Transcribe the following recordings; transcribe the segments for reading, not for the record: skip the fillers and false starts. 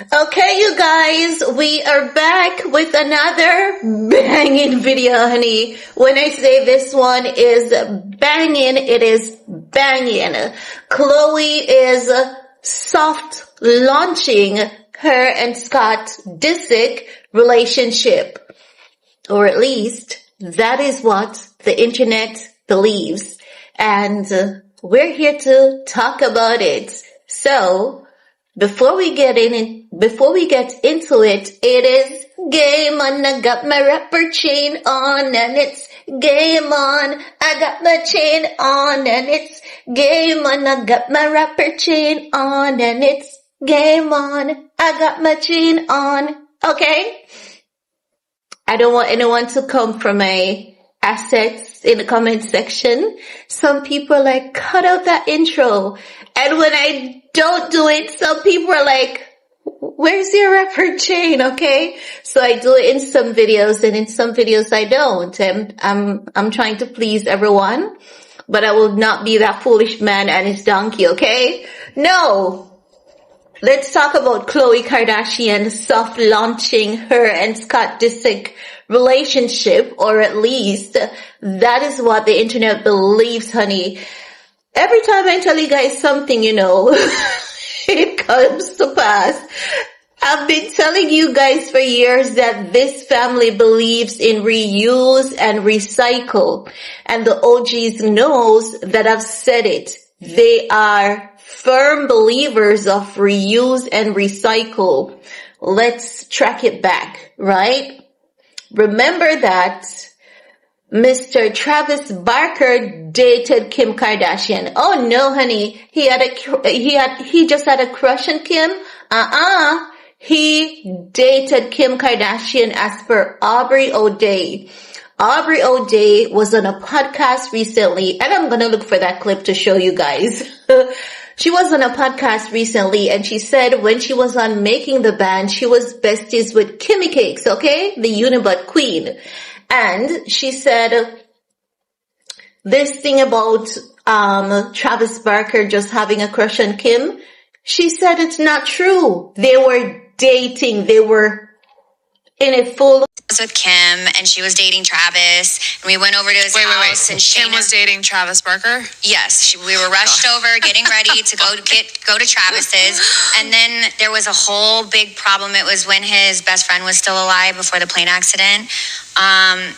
Okay, you guys, we are back with another banging video, honey. When I say this one is banging, it is banging. Khloe is soft launching her and Scott Disick relationship. Or at least that is what the internet believes. And we're here to talk about it. So, before we get into it, it is game on. I got my rapper chain on and it's game on. I got my chain on and it's game on. I got my rapper chain on and it's game on. I got my chain on. Okay? I don't want anyone to come from my assets in the comment section. Some people are like, cut out that intro. And when I don't do it, some people are like, where's your rapper chain? Okay. So I do it in some videos and in some videos I don't. And I'm trying to please everyone, but I will not be that foolish man and his donkey. Okay. No. Let's talk about Khloe Kardashian soft launching her and Scott Disick relationship, or at least that is what the internet believes, honey. Every time I tell you guys something, it comes to pass. I've been telling you guys for years that this family believes in reuse and recycle. And the OGs knows that I've said it. They are firm believers of reuse and recycle. Let's track it back, right? Remember that Mr. Travis Barker dated Kim Kardashian. Oh no, honey. He just had a crush on Kim? He dated Kim Kardashian as per Aubrey O'Day. Aubrey O'Day was on a podcast recently, and I'm gonna look for that clip to show you guys. She was on a podcast recently and she said when she was on Making the Band, she was besties with Kimmy Cakes, okay? The Unibut Queen. And she said this thing about Travis Barker just having a crush on Kim. She said it's not true. They were dating. They were in a full with Kim, and she was dating Travis, and we went over to his house. And Kim was dating Travis Barker? Yes, we were rushed over, getting ready to go to Travis's, and then there was a whole big problem. It was when his best friend was still alive before the plane accident.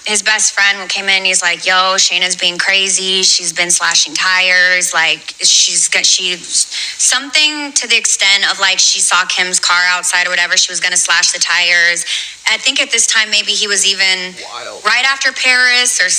His best friend came in, he's like, yo, Shayna's being crazy, she's been slashing tires, like, she's something to the extent of, like, she saw Kim's car outside or whatever, she was gonna slash the tires. I think at this time, maybe he was even right after Paris, or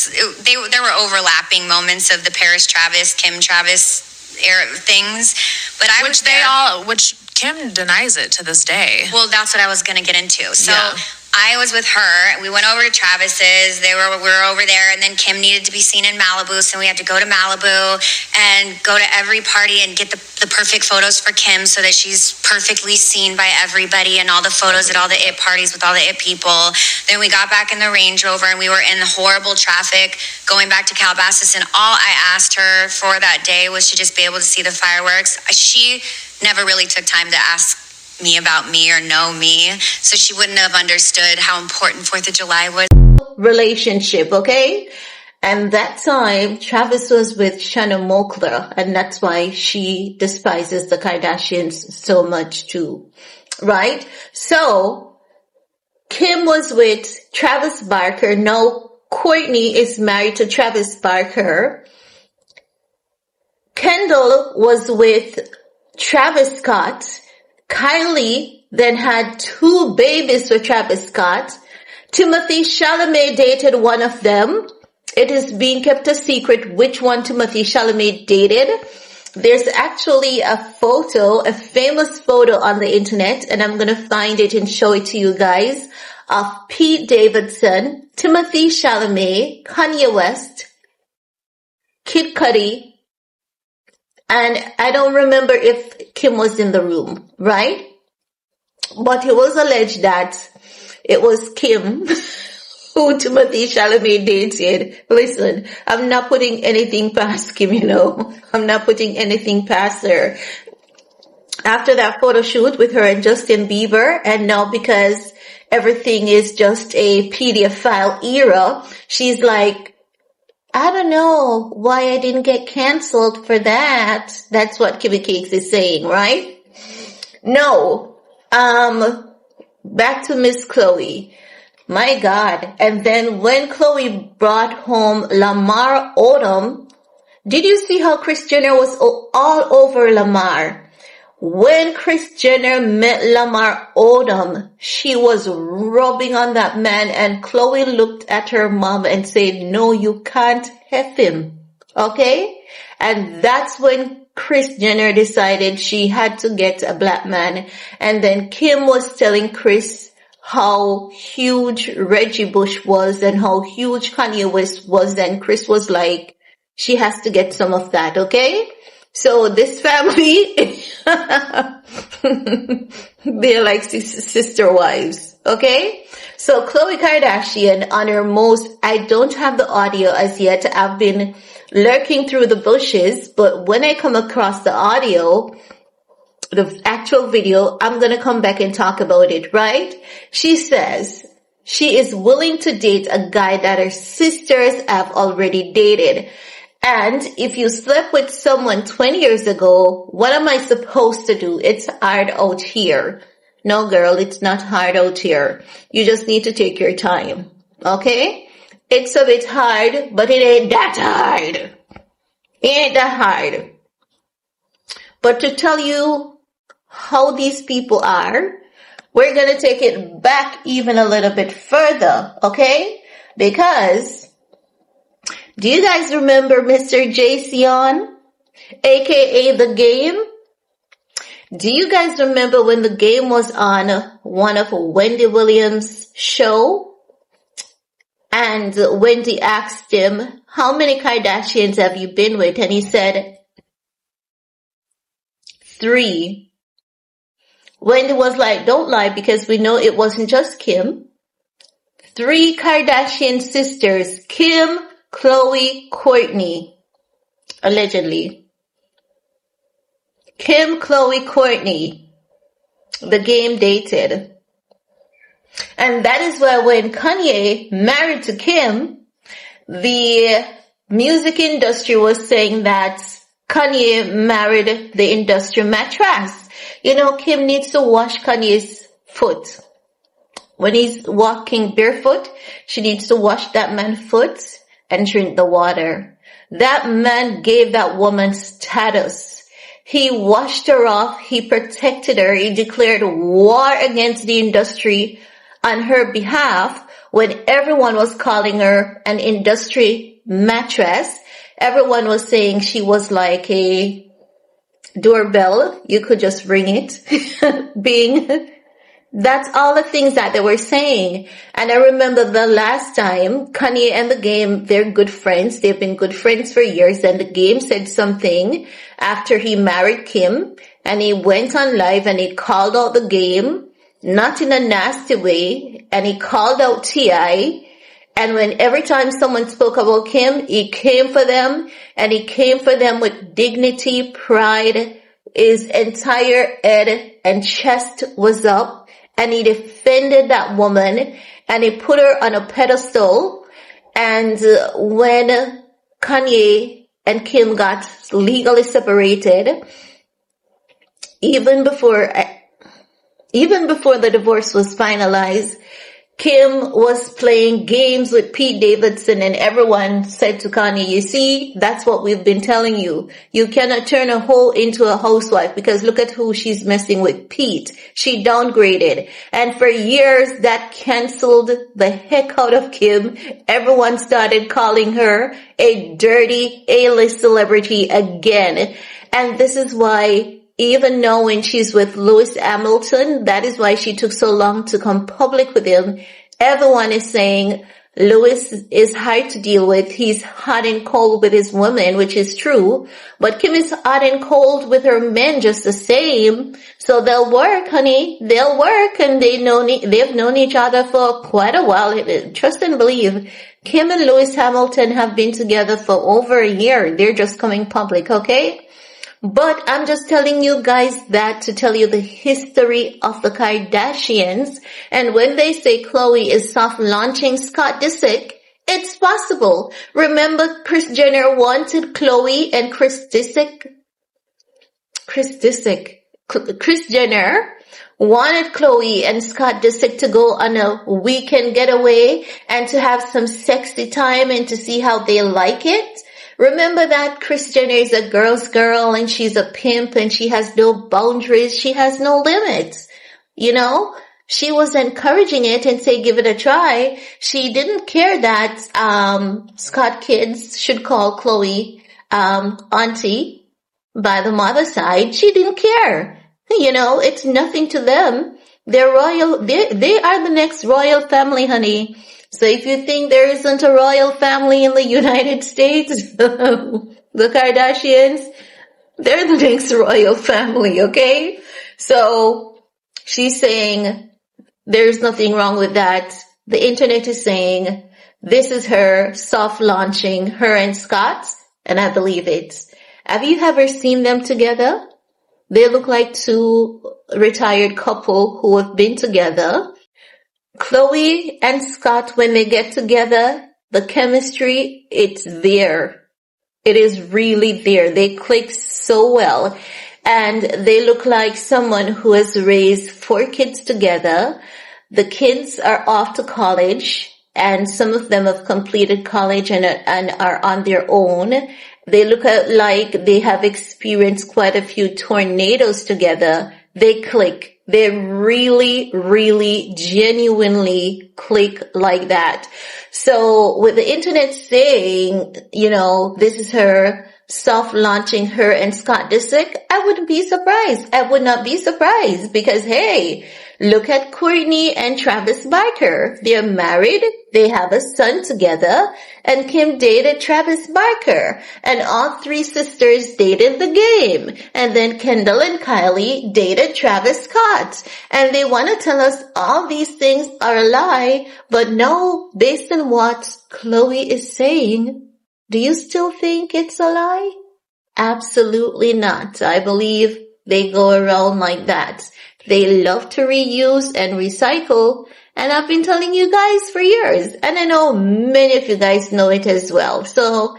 there were overlapping moments of the Paris Travis, Kim Travis era things, but which Kim denies it to this day. Well, that's what I was gonna get into. So yeah. I was with her. We went over to Travis's. We were over there, and then Kim needed to be seen in Malibu, so we had to go to Malibu and go to every party and get the perfect photos for Kim so that she's perfectly seen by everybody, and all the photos at all the IT parties with all the IT people. Then we got back in the Range Rover, and we were in horrible traffic going back to Calabasas, and all I asked her for that day was to just be able to see the fireworks. She never really took time to ask me about me or know me, so she wouldn't have understood how important 4th of July was. Relationship, okay? And that time, Travis was with Shannon Moakler, and that's why she despises the Kardashians so much too, right? So, Kim was with Travis Barker. Now, Kourtney is married to Travis Barker. Kendall was with Travis Scott. Kylie then had 2 babies with Travis Scott. Timothée Chalamet dated one of them. It is being kept a secret which one Timothée Chalamet dated. There's actually a famous photo on the internet, and I'm going to find it and show it to you guys, of Pete Davidson, Timothée Chalamet, Kanye West, Kid Cudi, and I don't remember if Kim was in the room, right? But it was alleged that it was Kim who Timothée Chalamet dated. Listen, I'm not putting anything past Kim, I'm not putting anything past her. after that photo shoot with her and Justin Bieber, and now because everything is just a PDF file era, she's like, I don't know why I didn't get canceled for that. That's what Kimmy Cakes is saying, right? No. Back to Miss Khloe. My God. And then when Khloe brought home Lamar Odom, did you see how Kris Jenner was all over Lamar? When Kris Jenner met Lamar Odom, she was rubbing on that man, and Khloe looked at her mom and said, no, you can't F him. Okay? And that's when Kris Jenner decided she had to get a black man. And then Kim was telling Kris how huge Reggie Bush was and how huge Kanye West was, and Kris was like, she has to get some of that, okay? So this family, they're like sister wives, okay? So Khloe Kardashian on her most, I don't have the audio as yet. I've been lurking through the bushes, but when I come across the audio, the actual video, I'm going to come back and talk about it, right? She says she is willing to date a guy that her sisters have already dated. And if you slept with someone 20 years ago, what am I supposed to do? It's hard out here. No, girl, it's not hard out here. You just need to take your time. Okay? It's a bit hard, but it ain't that hard. It ain't that hard. But to tell you how these people are, we're going to take it back even a little bit further. Okay? Because do you guys remember Mr. Jason, aka The Game? Do you guys remember when The Game was on one of Wendy Williams' show? And Wendy asked him, how many Kardashians have you been with? And he said, 3. Wendy was like, don't lie, because we know it wasn't just Kim. 3 Kardashian sisters, Kim, Khloe, Kourtney, allegedly. Kim, Khloe, Kourtney, The Game dated. And that is why when Kanye married to Kim, the music industry was saying that Kanye married the industry mattress. You know, Kim needs to wash Kanye's foot. When he's walking barefoot, she needs to wash that man's foot and drink the water. That man gave that woman status. He washed her off. He protected her. He declared war against the industry on her behalf when everyone was calling her an industry mattress. Everyone was saying she was like a doorbell. You could just ring it. That's all the things that they were saying. And I remember the last time Kanye and The Game, they're good friends. They've been good friends for years. And The Game said something after he married Kim, and he went on live and he called out The Game, not in a nasty way, and he called out T.I. And when every time someone spoke about Kim, he came for them, and he came for them with dignity, pride. His entire head and chest was up. And he defended that woman, and he put her on a pedestal. And when Kanye and Kim got legally separated, even before the divorce was finalized, Kim was playing games with Pete Davidson, and everyone said to Kanye, you see, that's what we've been telling you. You cannot turn a hoe into a housewife, because look at who she's messing with, Pete. She downgraded. And for years, that canceled the heck out of Kim. Everyone started calling her a dirty A-list celebrity again. And this is why even now when she's with Lewis Hamilton, that is why she took so long to come public with him. Everyone is saying Lewis is hard to deal with. He's hot and cold with his women, which is true. But Kim is hot and cold with her men just the same. So they'll work, honey. They'll work, and they've known each other for quite a while. Trust and believe. Kim and Lewis Hamilton have been together for over a year. They're just coming public, okay? But I'm just telling you guys that to tell you the history of the Kardashians. And when they say Khloe is soft launching Scott Disick, it's possible. Remember Kris Jenner wanted Khloe and Kris Jenner wanted Khloe and Scott Disick to go on a weekend getaway and to have some sexy time and to see how they like it. Remember that Kris Jenner is a girl's girl and she's a pimp and she has no boundaries. She has no limits. You know, she was encouraging it and say, give it a try. She didn't care that, Scott kids should call Khloe, auntie by the mother side. She didn't care. You know, it's nothing to them. They're royal. They are the next royal family, honey. So if you think there isn't a royal family in the United States, the Kardashians, they're the next royal family, okay? So she's saying there's nothing wrong with that. The internet is saying this is her soft launching her and Scott, and I believe it. Have you ever seen them together? They look like two retired couple who have been together. Khloe and Scott, when they get together, the chemistry, it's there. It is really there. They click so well. And they look like someone who has raised 4 kids together. The kids are off to college, and some of them have completed college and are on their own. They look like they have experienced quite a few tornadoes together. They click. They really, really genuinely click like that. So with the internet saying, you know, this is her soft launching her and Scott Disick, I wouldn't be surprised. I would not be surprised because, hey, look at Kourtney and Travis Barker. They're married. They have a son together. And Kim dated Travis Barker. And all 3 sisters dated the game. And then Kendall and Kylie dated Travis Scott. And they want to tell us all these things are a lie. But no, based on what Khloe is saying, do you still think it's a lie? Absolutely not. I believe they go around like that. They love to reuse and recycle, and I've been telling you guys for years, and I know many of you guys know it as well. So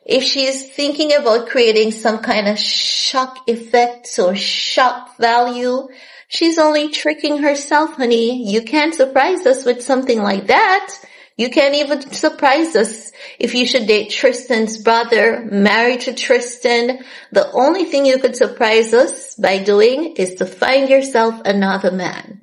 if she's thinking about creating some kind of shock effect or shock value, she's only tricking herself, honey. You can't surprise us with something like that. You can't even surprise us if you should date Tristan's brother, married to Tristan. The only thing you could surprise us by doing is to find yourself another man.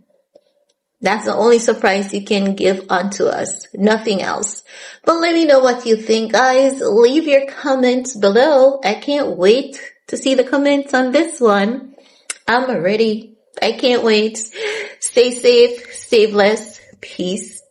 That's the only surprise you can give unto us. Nothing else. But let me know what you think, guys. Leave your comments below. I can't wait to see the comments on this one. I'm ready. I can't wait. Stay safe. Stay blessed. Peace.